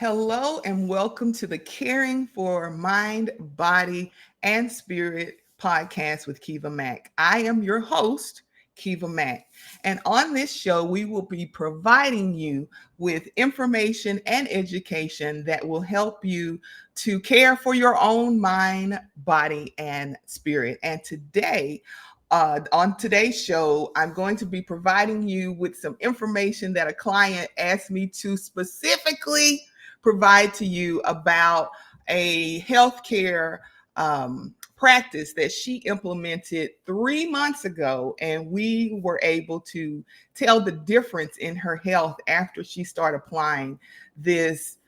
Hello and welcome to the Caring for Mind, Body, and Spirit podcast with Keva Mack. I am your host, Keva Mack. And on this show, we will be providing you with information and education that will help you to care for your own mind, body, and spirit. And today, on today's show, I'm going to be providing you with some information that a client asked me to specifically provide to you about a healthcare practice that she implemented 3 months ago. And we were able to tell the difference in her health after she started applying this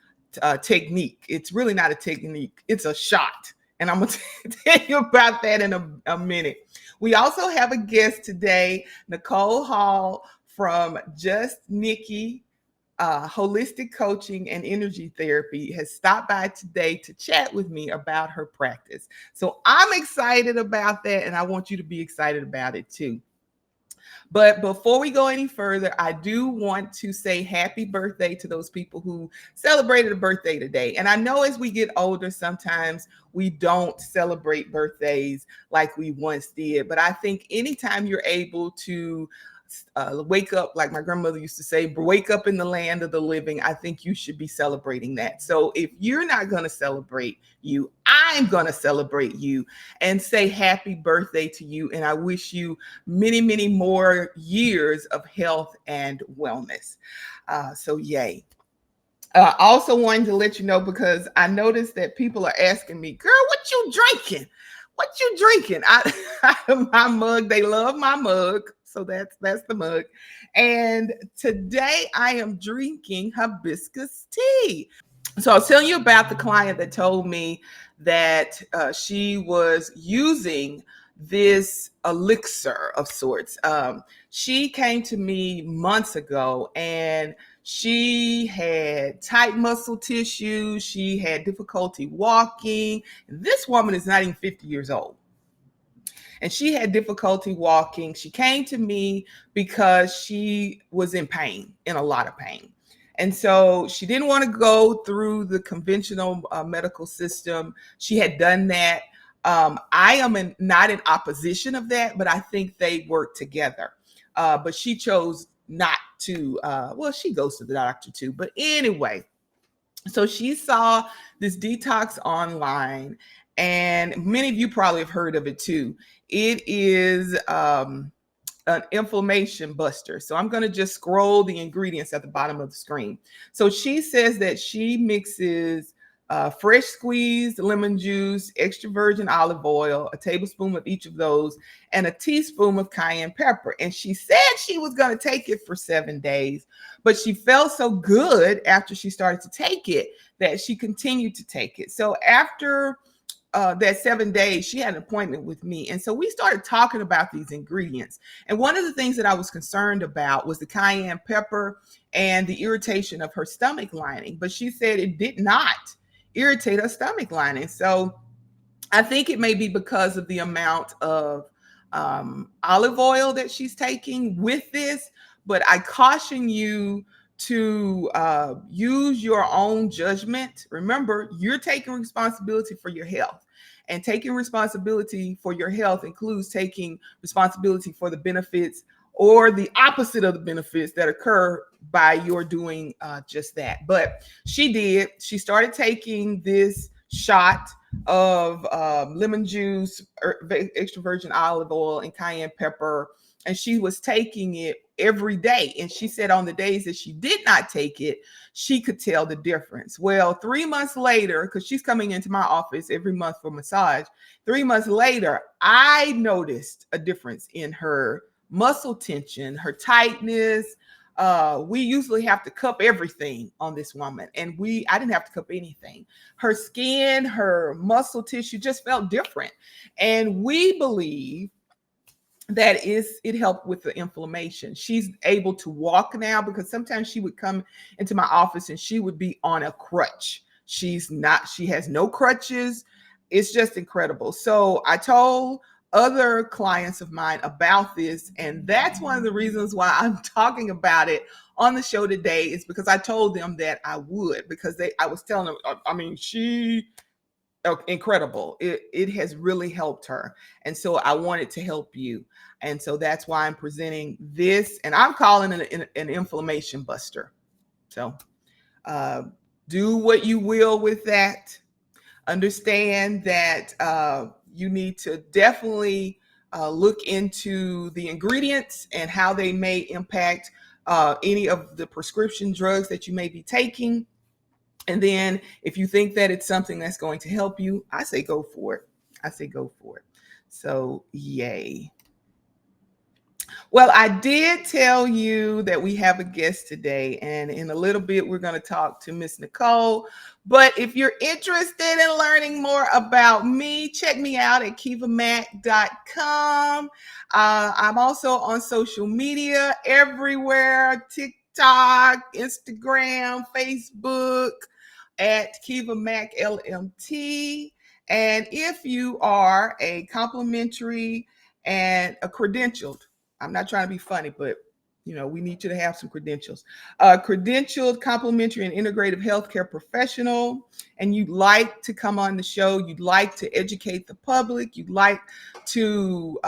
technique. It's really not a technique, it's a shot. And I'm going to tell you about that in a minute. We also have a guest today, Nicole Hall from Nikki Holistic Coaching and Energy Therapy, has stopped by today to chat with me about her practice. So I'm excited about that, and I want you to be excited about it too. But before we go any further, I do want to say happy birthday to those people who celebrated a birthday today. And I know as we get older, sometimes we don't celebrate birthdays like we once did. But I think anytime you're able to wake up, like my grandmother used to say, wake up in the land of the living, I think you should be celebrating that. So if you're not going to celebrate you, I'm going to celebrate you and say happy birthday to you. And I wish you many, many more years of health and wellness. So yay. I also wanted to let you know, because I noticed that people are asking me, girl, what you drinking? What you drinking? My mug, they love my mug. So that's the mug. And today I am drinking hibiscus tea. So I was telling you about the client that told me that she was using this elixir of sorts. She came to me months ago and she had tight muscle tissue. She had difficulty walking. This woman is not even 50 years old. And she had difficulty walking. She came to me because she was in pain, in a lot of pain. And so she didn't want to go through the conventional medical system. She had done that. I am not in opposition of that, but I think they work together. But she chose not to. She goes to the doctor too. But anyway, so she saw this detox online, and many of you probably have heard of it too. It is an inflammation buster. So I'm going to just scroll the ingredients at the bottom of the screen. So she says that she mixes fresh squeezed lemon juice, extra virgin olive oil, a tablespoon of each of those, and a teaspoon of cayenne pepper. And she said she was going to take it for 7 days, but she felt so good after she started to take it that she continued to take it. So after that 7 days, she had an appointment with me. And so we started talking about these ingredients. And one of the things that I was concerned about was the cayenne pepper and the irritation of her stomach lining. But she said it did not irritate her stomach lining. So I think it may be because of the amount of olive oil that she's taking with this. But I caution you to use your own judgment. Remember, you're taking responsibility for your health, and taking responsibility for your health includes taking responsibility for the benefits or the opposite of the benefits that occur by your doing just that. But she did. She started taking this shot of lemon juice, extra virgin olive oil, and cayenne pepper, and she was taking it every day. And she said on the days that she did not take it, she could tell the difference. Well, 3 months later, because she's coming into my office every month for massage, 3 months later, I noticed a difference in her muscle tension, her tightness. We usually have to cup everything on this woman, and I didn't have to cup anything. Her skin, her muscle tissue just felt different. And we believe that it helped with the inflammation. She's able to walk now, because sometimes she would come into my office and she would be on a crutch. She has no crutches. It's just incredible. So I told other clients of mine about this. And that's one of the reasons why I'm talking about it on the show today, is because I told them that I would, because I was telling them, I mean, she incredible. It has really helped her. And so I wanted to help you. And so that's why I'm presenting this, and I'm calling it an inflammation buster. So uh, do what you will with that. Understand that you need to definitely look into the ingredients and how they may impact any of the prescription drugs that you may be taking. And then if you think that it's something that's going to help you, I say go for it. I say go for it. So, yay. Well, I did tell you that we have a guest today, and in a little bit, we're going to talk to Miss Nicole. But if you're interested in learning more about me, check me out at KevaMack.com. I'm also on social media everywhere: TikTok, Instagram, Facebook, at Keva Mack LMT. And if you are a complimentary and a credentialed, I'm not trying to be funny, but we need you to have some credentials. Credentialed, complimentary, and integrative healthcare professional, and you'd like to come on the show, you'd like to educate the public, you'd like to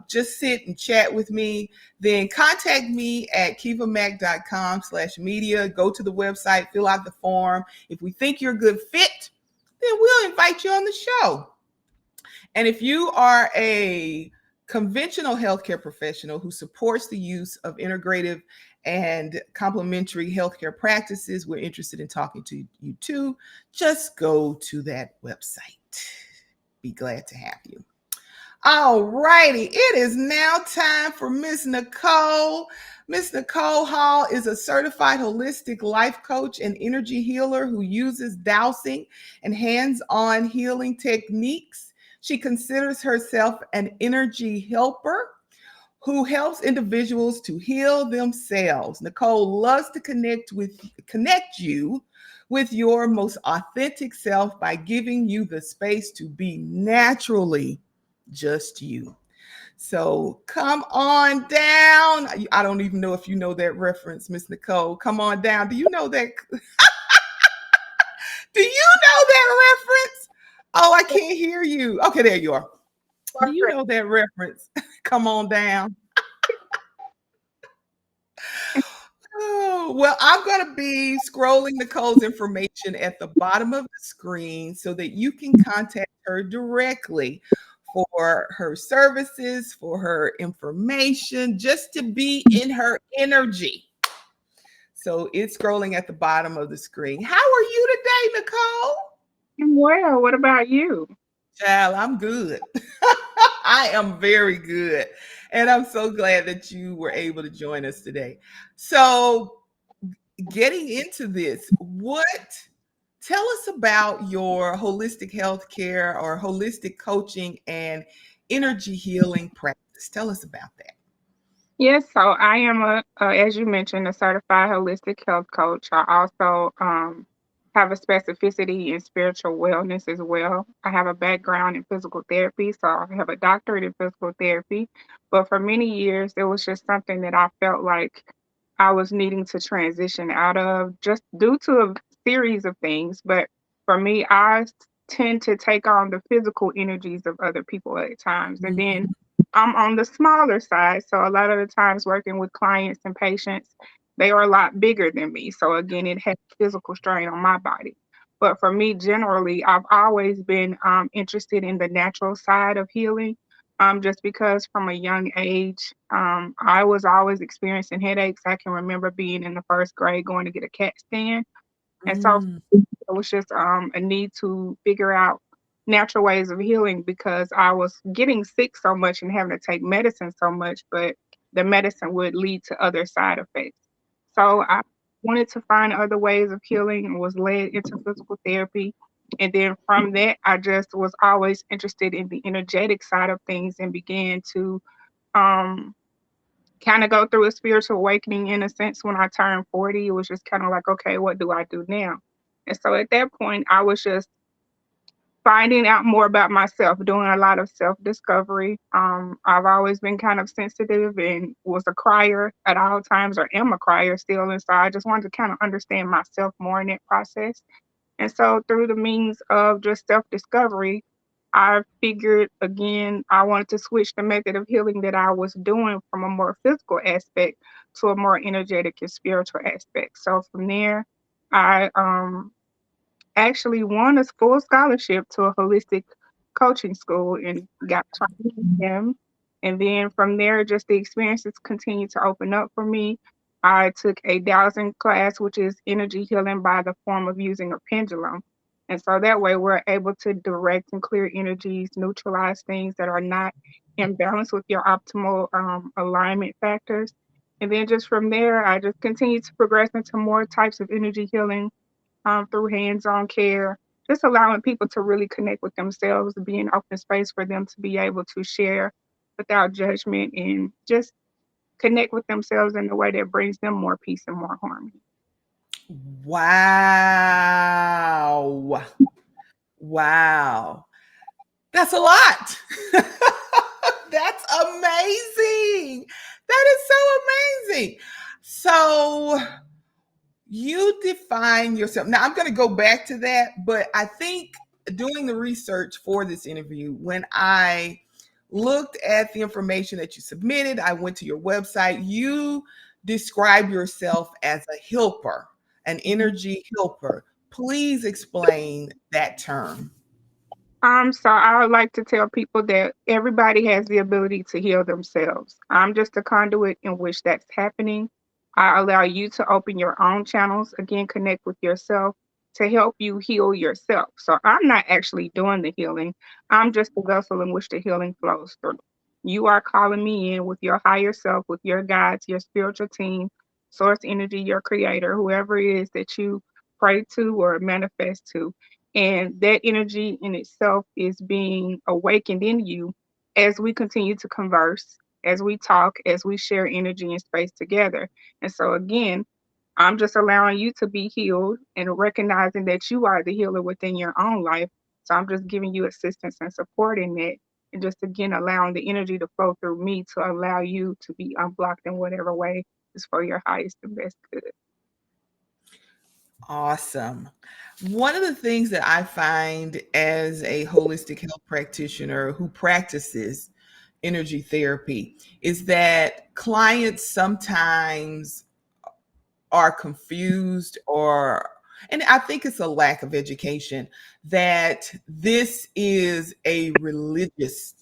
just sit and chat with me, then contact me at kevamack.com/media. Go to the website, fill out the form. If we think you're a good fit, then we'll invite you on the show. And if you are a conventional healthcare professional who supports the use of integrative and complementary healthcare practices, we're interested in talking to you too. Just go to that website. Be glad to have you. All righty, it is now time for Miss Nicole. Miss Nicole Hall is a certified holistic life coach and energy healer who uses dowsing and hands-on healing techniques. She considers herself an energy helper who helps individuals to heal themselves. Nicole loves to connect you with your most authentic self by giving you the space to be naturally just you. So come on down. I don't even know if you know that reference, Miss Nicole. Come on down. Do you know that? Do you know that reference? Oh, I can't hear you. Okay, there you are. Do you know that reference? Come on down. Oh, well, I'm going to be scrolling Nicole's information at the bottom of the screen so that you can contact her directly for her services, for her information, just to be in her energy. So it's scrolling at the bottom of the screen. How are you today, Nicole? I'm well. What about you? Child, I'm good. I am very good. And I'm so glad that you were able to join us today. So, getting into this, tell us about your holistic healthcare or holistic coaching and energy healing practice. Tell us about that. Yes, so I am as you mentioned, a certified holistic health coach. I also have a specificity in spiritual wellness as well. I have a background in physical therapy, so I have a doctorate in physical therapy. But for many years, it was just something that I felt like I was needing to transition out of, just due to a series of things. But for me, tend to take on the physical energies of other people at times, and then I'm on the smaller side. So a lot of the times working with clients and patients, they are a lot bigger than me. So again, it has physical strain on my body. But for me, generally, I've always been interested in the natural side of healing. Just because from a young age, I was always experiencing headaches. I can remember being in the first grade going to get a CAT scan. And so Mm, it was just a need to figure out natural ways of healing because I was getting sick so much and having to take medicine so much, but the medicine would lead to other side effects. So I wanted to find other ways of healing and was led into physical therapy. And then from that, I just was always interested in the energetic side of things and began to um, kind of go through a spiritual awakening in a sense when I turned 40. It was just kind of like, okay, what do I do now? And so at that point, I was just finding out more about myself, doing a lot of self discovery. I've always been kind of sensitive and was a crier at all times, or am a crier still. And so I just wanted to kind of understand myself more in that process. And so through the means of just self discovery, I figured again, I wanted to switch the method of healing that I was doing from a more physical aspect to a more energetic and spiritual aspect. So from there, I actually won a full scholarship to a holistic coaching school and got trained with them. And then from there, just the experiences continued to open up for me. I took a dowsing class, which is energy healing by the form of using a pendulum. And so that way, we're able to direct and clear energies, neutralize things that are not in balance with your optimal alignment factors. And then just from there, I just continued to progress into more types of energy healing through hands-on care, just allowing people to really connect with themselves, being open space for them to be able to share without judgment and just connect with themselves in a way that brings them more peace and more harmony. Wow. Wow. That's a lot. That's amazing. That is so amazing. So you define yourself. Now I'm going to go back to that, but I think doing the research for this interview, when I looked at the information that you submitted, I went to your website, you describe yourself as a helper, an energy helper. Please explain that term. So I would like to tell people that everybody has the ability to heal themselves. I'm just a conduit in which that's happening. I allow you to open your own channels, again, connect with yourself to help you heal yourself. So I'm not actually doing the healing. I'm just the vessel in which the healing flows through. You are calling me in with your higher self, with your guides, your spiritual team, source energy, your creator, whoever it is that you pray to or manifest to, and that energy in itself is being awakened in you as we continue to converse, as we talk, as we share energy and space together. And so, again, I'm just allowing you to be healed and recognizing that you are the healer within your own life. So, I'm just giving you assistance and support in that. And just again, allowing the energy to flow through me to allow you to be unblocked in whatever way is for your highest and best good. Awesome. One of the things that I find as a holistic health practitioner who practices energy therapy is that clients sometimes are confused, or and I think it's a lack of education, that this is a religious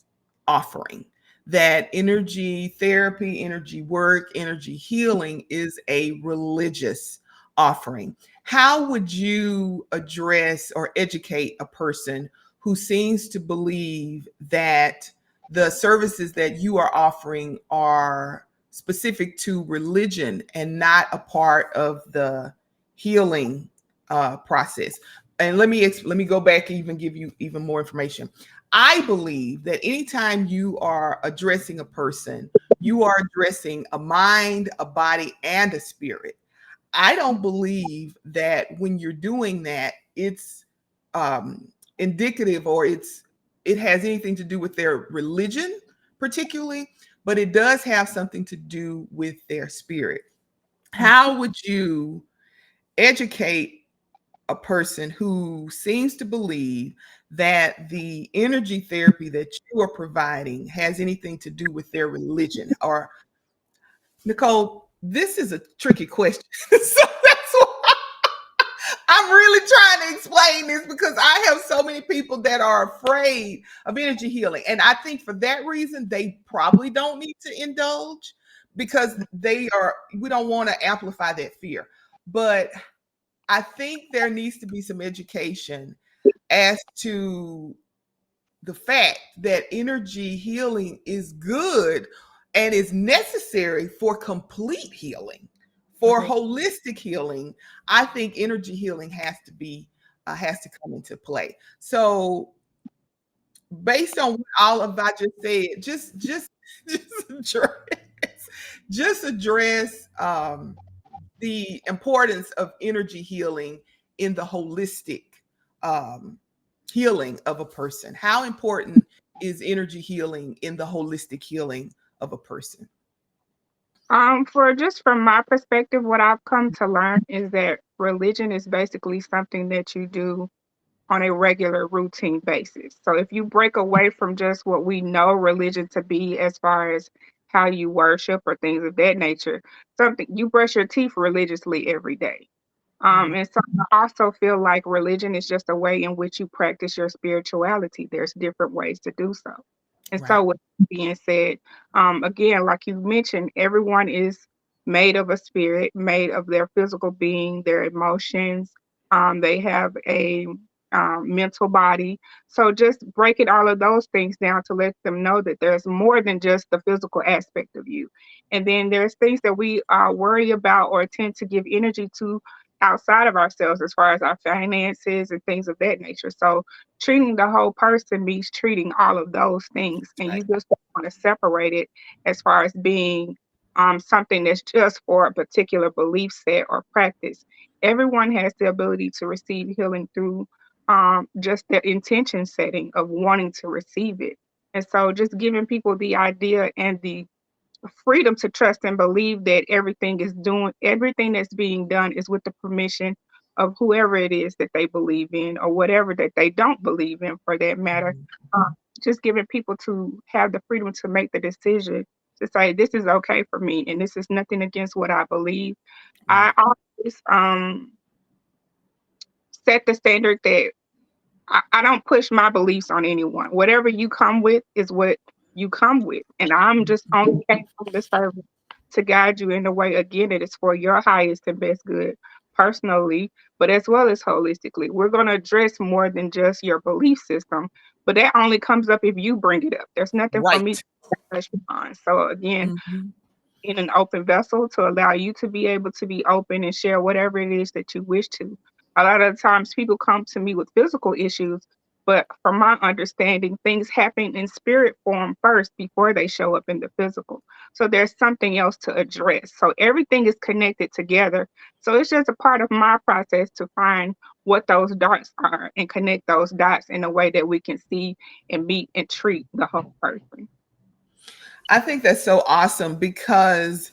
offering, that energy therapy, energy work, energy healing is a religious offering. How would you address or educate a person who seems to believe that the services that you are offering are specific to religion and not a part of the healing process? And let me go back and even give you even more information. I believe that anytime you are addressing a person, you are addressing a mind, a body, and a spirit. I don't believe that when you're doing that, it's indicative, or it has anything to do with their religion, particularly, but it does have something to do with their spirit. How would you educate a person who seems to believe that the energy therapy that you are providing has anything to do with their religion? Or, Nicole, this is a tricky question. So that's why I'm really trying to explain this, because I have so many people that are afraid of energy healing. And I think for that reason, they probably don't need to indulge, because we don't want to amplify that fear. But I think there needs to be some education as to the fact that energy healing is good and is necessary for complete healing, for Mhm. holistic healing. I think energy healing has to come into play. So based on what all of I just said, just address the importance of energy healing in the holistic um, healing of a person? How important is energy healing in the holistic healing of a person? For just from my perspective, what I've come to learn is that religion is basically something that you do on a regular routine basis. So if you break away from just what we know religion to be as far as how you worship or things of that nature, something you brush your teeth religiously every day. Mhm. And so I also feel like religion is just a way in which you practice your spirituality. There's different ways to do so. And Right. so, with that being said, again, like you mentioned, everyone is made of a spirit, made of their physical being, their emotions. They have a mental body. So, just breaking all of those things down to let them know that there's more than just the physical aspect of you. And then there's things that we worry about or tend to give energy to outside of ourselves as far as our finances and things of that nature. So treating the whole person means treating all of those things. And Right. you just don't want to separate it as far as being something that's just for a particular belief set or practice. Everyone has the ability to receive healing through just the intention setting of wanting to receive it. And so just giving people the idea and the freedom to trust and believe that everything that's being done is with the permission of whoever it is that they believe in or whatever that they don't believe in for that matter. Mhm. uh, just giving people to have the freedom to make the decision to say this is okay for me and this is nothing against what I believe. I Right. always set the standard that I don't push my beliefs on anyone. Whatever you come with is what you come with. And I'm just only came on this earth to guide you in a way, again, that is for your highest and best good personally, but as well as holistically. We're going to address more than just your belief system, but that only comes up if you bring it up. There's nothing for me Right. to touch on. So, again, Mhm. in an open vessel to allow you to be able to be open and share whatever it is that you wish to. A lot of the times people come to me with physical issues, but from my understanding, things happen in spirit form first before they show up in the physical. So there's something else to address. So everything is connected together. So it's just a part of my process to find what those dots are and connect those dots in a way that we can see and meet and treat the whole person. I think that's so awesome because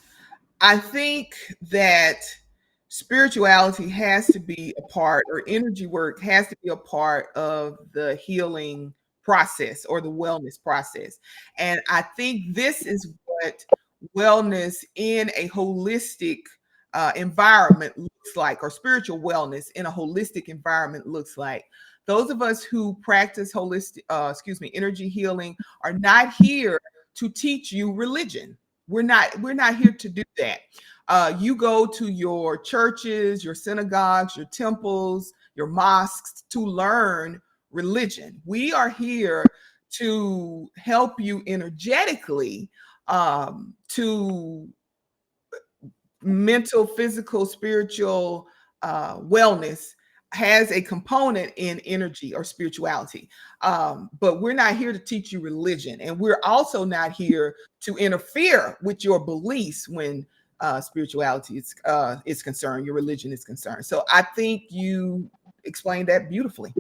I think that spirituality has to be a part, or energy work has to be a part of the healing process or the wellness process. And I think this is what wellness in a holistic environment looks like, or spiritual wellness in a holistic environment looks like. Those of us who practice energy healing are not here to teach you religion. We're not here to do that. You go to your churches, your synagogues, your temples, your mosques to learn religion. We are here to help you energetically, to mental, physical, spiritual wellness has a component in energy or spirituality. But we're not here to teach you religion. And we're also not here to interfere with your beliefs when spirituality is concerned, your religion is concerned. So I think you explained that beautifully.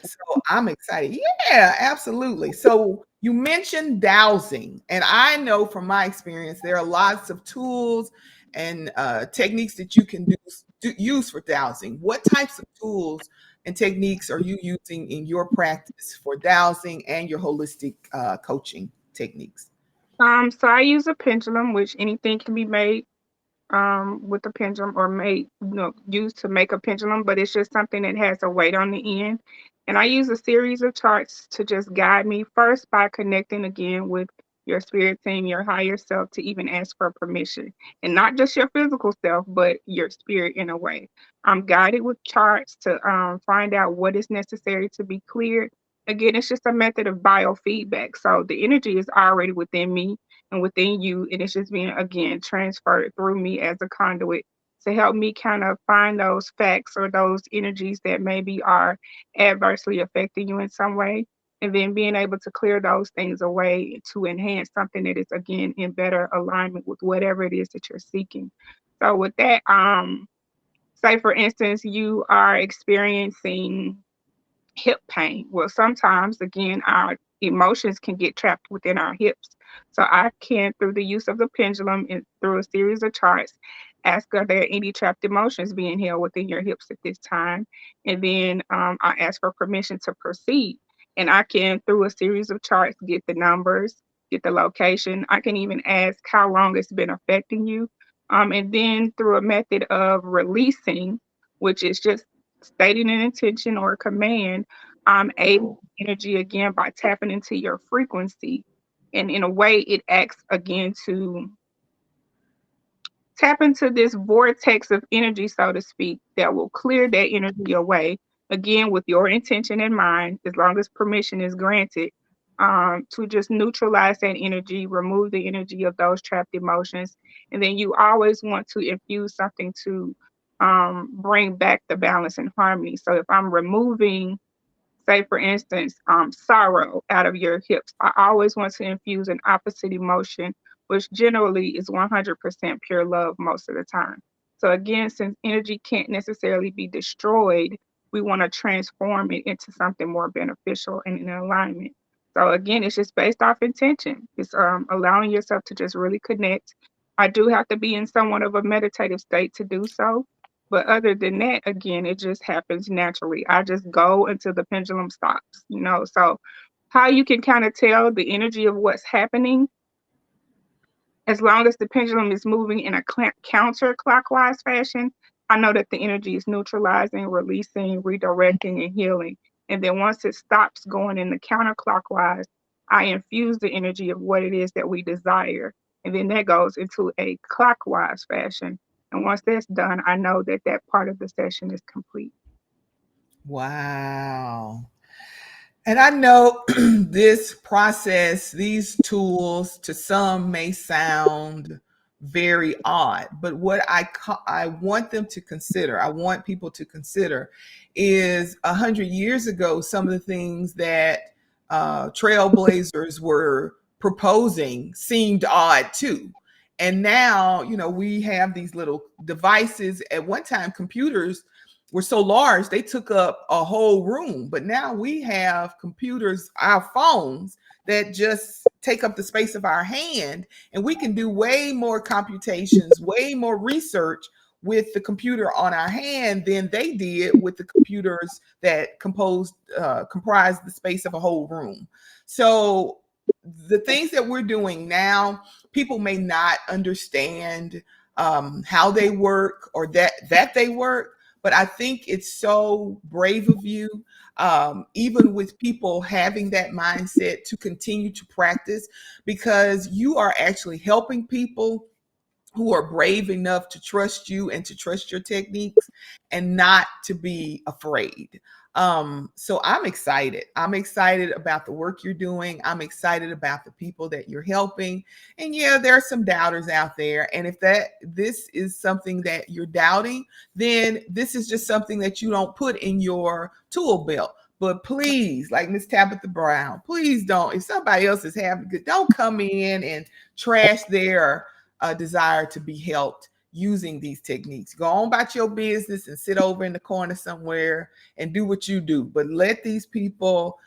So I'm excited. Yeah, absolutely. So you mentioned dowsing, and I know from my experience there are lots of tools and techniques that you can use for dowsing. What types of tools and techniques are you using in your practice for dowsing and your holistic coaching techniques? So I use a pendulum, which anything can be made with the pendulum or made, used to make a pendulum, but it's just something that has a weight on the end. And I use a series of charts to just guide me first by connecting again with your spirit team, your higher self, to even ask for permission. And not just your physical self, but your spirit in a way. I'm guided with charts to find out what is necessary to be cleared. Again, it's just a method of biofeedback. So the energy is already within me and within you. And it's just being, again, transferred through me as a conduit to help me kind of find those facts or those energies that maybe are adversely affecting you in some way. And then being able to clear those things away to enhance something that is, again, in better alignment with whatever it is that you're seeking. So, with that, say for instance, you are experiencing hip pain. Well, sometimes, again, our emotions can get trapped within our hips. So I can, through the use of the pendulum and through a series of charts, ask, are there any trapped emotions being held within your hips at this time? And then I ask for permission to proceed. And I can, through a series of charts, get the numbers, get the location. I can even ask how long it's been affecting you. And then through a method of releasing, which is just stating an intention or a command, aiding energy again by tapping into your frequency. And in a way, it acts again to tap into this vortex of energy, so to speak, that will clear that energy away. Again, with your intention in mind, as long as permission is granted, to just neutralize that energy, remove the energy of those trapped emotions. And then you always want to infuse something to bring back the balance and harmony. So if I'm removing, say for instance, sorrow out of your hips, I always want to infuse an opposite emotion, which generally is 100% pure love most of the time. So again, since energy can't necessarily be destroyed, we want to transform it into something more beneficial and in alignment. So again, it's just based off intention. It's allowing yourself to just really connect. I do have to be in somewhat of a meditative state to do so, but other than that, again, it just happens naturally. I just go until the pendulum stops, you know. So, how you can kind of tell the energy of what's happening, as long as the pendulum is moving in a counterclockwise fashion, I know that the energy is neutralizing, releasing, redirecting, and healing. And then once it stops going in the counterclockwise, I infuse the energy of what it is that we desire. And then that goes into a clockwise fashion. And once that's done, I know that that part of the session is complete. Wow. And I know this process, these tools to some may sound very odd, but what I want them to consider, I want people to consider is 100 years ago, some of the things that trailblazers were proposing seemed odd too. And now, we have these little devices. At one time, computers were so large they took up a whole room, but now we have computers, our phones, that just take up the space of our hand, and we can do way more computations, way more research with the computer on our hand than they did with the computers that comprised the space of a whole room. So the things that we're doing now, people may not understand how they work, or that they work, but I think it's so brave of you, even with people having that mindset, to continue to practice, because you are actually helping people who are brave enough to trust you and to trust your techniques and not to be afraid. So I'm excited. I'm excited about the work you're doing. I'm excited about the people that you're helping. And yeah, there are some doubters out there. And if this is something that you're doubting, then this is just something that you don't put in your tool belt. But please, like Miss Tabitha Brown, please don't. If somebody else is having good, don't come in and trash their desire to be helped using these techniques. Go on about your business and sit over in the corner somewhere and do what you do. But let these people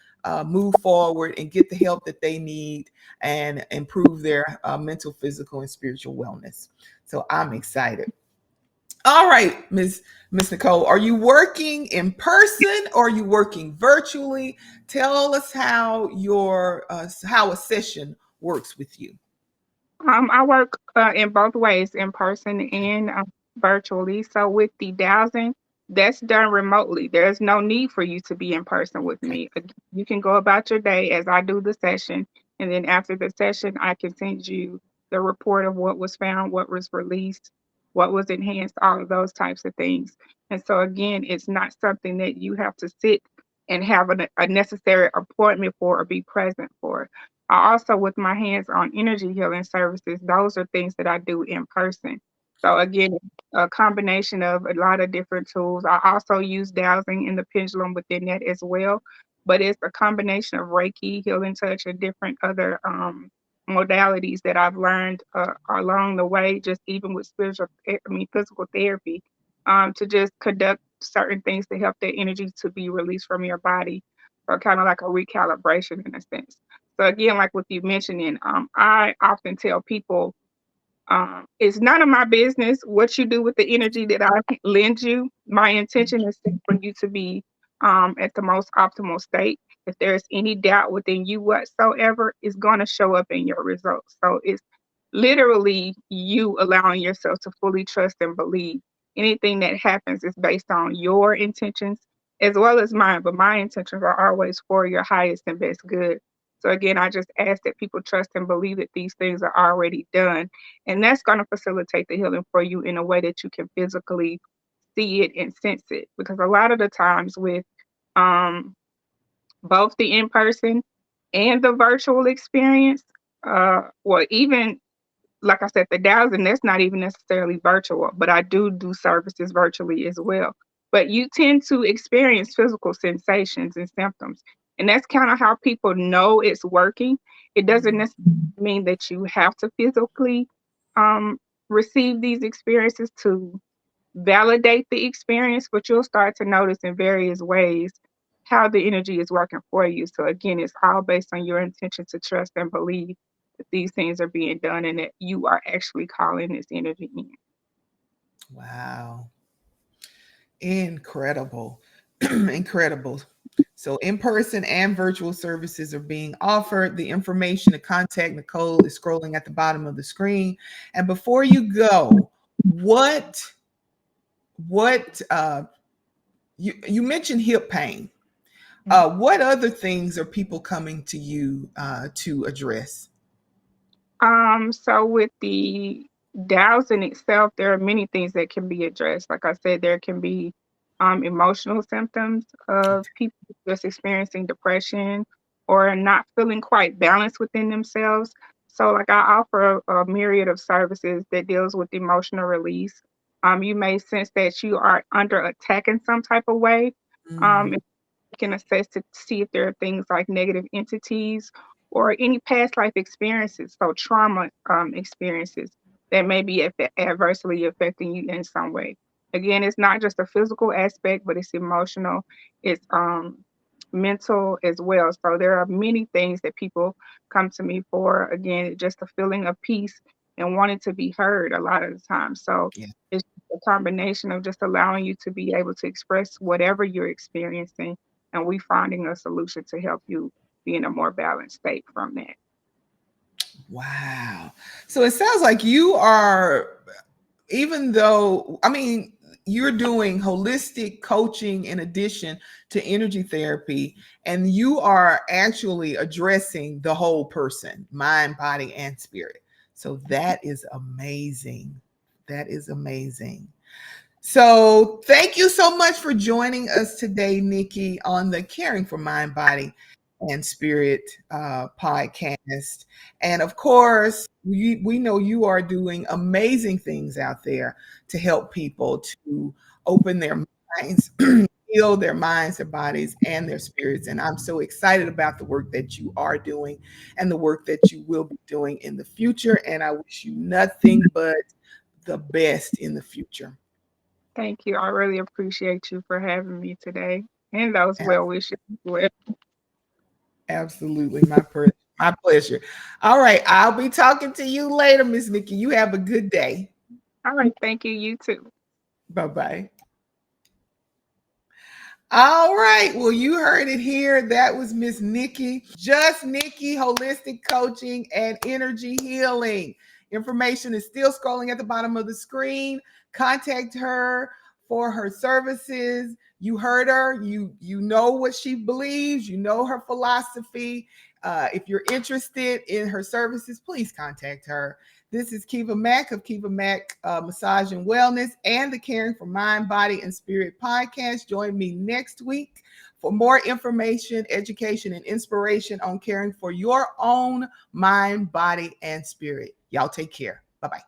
move forward and get the help that they need and improve their mental, physical, and spiritual wellness. So I'm excited. All right, Miss Nicole, are you working in person or are you working virtually? Tell us how how a session works with you. I work in both ways, in person and virtually. So with the dowsing, that's done remotely. There's no need for you to be in person with Okay. me. You can go about your day as I do the session, and then after the session, I can send you the report of what was found, what was released, what was enhanced, all of those types of things. And so again, it's not something that you have to sit and have a necessary appointment for or be present for. I also, with my hands on energy healing services, those are things that I do in person. So again, a combination of a lot of different tools. I also use dowsing in the pendulum within that as well, but it's a combination of Reiki, healing touch, and different other modalities that I've learned along the way, just even with physical therapy, to just conduct certain things to help that energy to be released from your body. So kind of like a recalibration in a sense. So again, like with you mentioning, I often tell people it's none of my business what you do with the energy that I lend you. My intention is for you to be at the most optimal state. If there's any doubt within you whatsoever, it's going to show up in your results. So it's literally you allowing yourself to fully trust and believe. Anything that happens is based on your intentions as well as mine, but my intentions are always for your highest and best good. So again, I just ask that people trust and believe that these things are already done, and that's going to facilitate the healing for you in a way that you can physically see it and sense it. Because a lot of the times with um, both the in person and the virtual experience, well, even like I said, the dowsing, that's not even necessarily virtual, but I do services virtually as well. But you tend to experience physical sensations and symptoms. And that's kind of how people know it's working. It doesn't Mhm. necessarily mean that you have to physically um, receive these experiences to validate the experience, but you'll start to notice in various ways how the energy is working for you. So again, it's all based on your intention to trust and believe that these things are being done and that you are actually calling this energy in. Wow. Incredible. Incredible. So, in person and virtual services are being offered. The information to contact Nicole is scrolling at the bottom of the screen. And before you go, what, what, you mentioned hip pain. What other things are people coming to you to address? So with the dowsing itself, there are many things that can be addressed. Like I said, there can be emotional symptoms of people just experiencing depression or not feeling quite balanced within themselves. So, like I offer a myriad of services that deals with emotional release. You may sense that you are under attack in some type of way. Mm, Can assess to see if there are things like negative entities or any past life experiences, so trauma experiences that may be adversely affecting you in some way. Again, it's not just a physical aspect, but it's emotional, it's mental as well. So there are many things that people come to me for. Again, just a feeling of peace and wanting to be heard a lot of the time. So yeah. it's a combination of just allowing you to be able to express whatever you're experiencing and we finding a solution to help you be in a more balanced state from that. Wow. So it sounds like you are, even though, I mean, you're doing holistic coaching in addition to energy therapy, and you are actually addressing the whole person, mind, body, and spirit. So that is amazing. That is amazing. So thank you so much for joining us today, Nikki, on the Caring for Mind, Body, and Spirit podcast. And of course, we know you are doing amazing things out there to help people to open their minds, heal their minds, their bodies, and their spirits. And I'm so excited about the work that you are doing and the work that you will be doing in the future. And I wish you nothing but the best in the future. Thank you. I really appreciate you for having me today and those well wishes as well. Absolutely. My pleasure. All right. I'll be talking to you later, Miss Nikki. You have a good day. All right. Thank you. You too. Bye bye. All right. Well, you heard it here. That was Miss Nikki. Just Nikki, holistic coaching and energy healing. Information is still scrolling at the bottom of the screen. Contact her for her services. You heard her. You know what she believes. You know her philosophy. If you're interested in her services, please contact her. This is Keva Mack of Keva Mack Massage and Wellness and the Caring for Mind, Body, and Spirit podcast. Join me next week for more information, education, and inspiration on caring for your own mind, body, and spirit. Y'all take care. Bye bye.